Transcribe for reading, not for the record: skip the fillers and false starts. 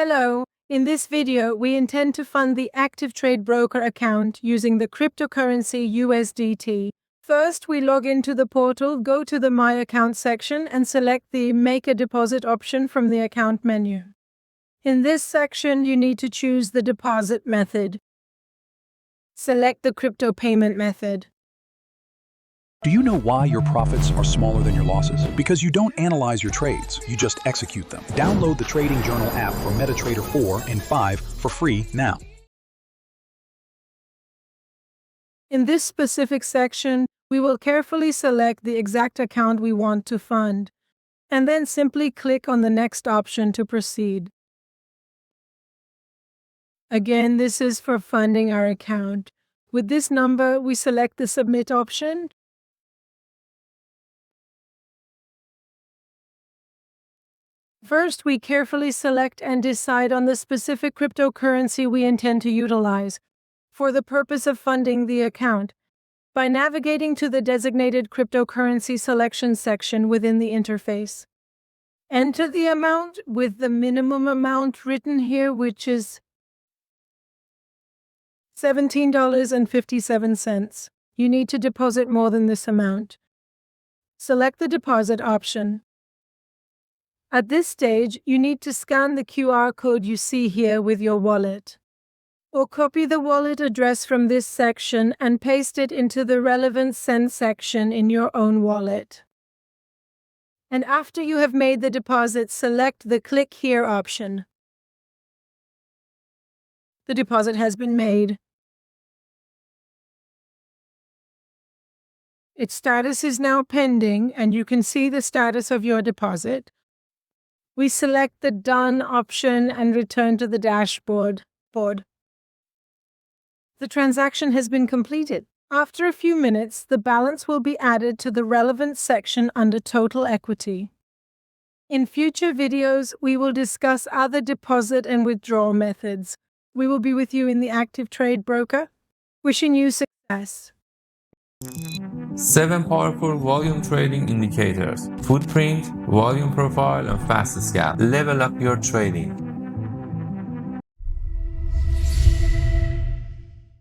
Hello, in this video we intend to fund the ActivTrade broker account using the cryptocurrency USDT. First, we log into the portal, go to the My Account section and select the Make a Deposit option from the account menu. In this section, you need to choose the deposit method. Select the crypto payment method. Do you know why your profits are smaller than your losses? Because you don't analyze your trades, you just execute them. Download the Trading Journal app for MetaTrader 4 and 5 for free now. In this specific section, we will carefully select the exact account we want to fund, and then simply click on the next option to proceed. Again, this is for funding our account. With this number, we select the Submit option. First, we carefully select and decide on the specific cryptocurrency we intend to utilize for the purpose of funding the account by navigating to the designated cryptocurrency selection section within the interface. Enter the amount with the minimum amount written here, which is $17.57. You need to deposit more than this amount. Select the deposit option. At this stage, you need to scan the QR code you see here with your wallet, or copy the wallet address from this section and paste it into the relevant Send section in your own wallet. And after you have made the deposit, select the Click Here option. The deposit has been made. Its status is now pending, and you can see the status of your deposit. We select the Done option and return to the dashboard. The transaction has been completed. After a few minutes, the balance will be added to the relevant section under Total Equity. In future videos, we will discuss other deposit and withdrawal methods. We will be with you in the ActivTrade broker. Wishing you success. 7 powerful volume trading indicators: footprint, volume profile, and fast scalp. Level up your trading.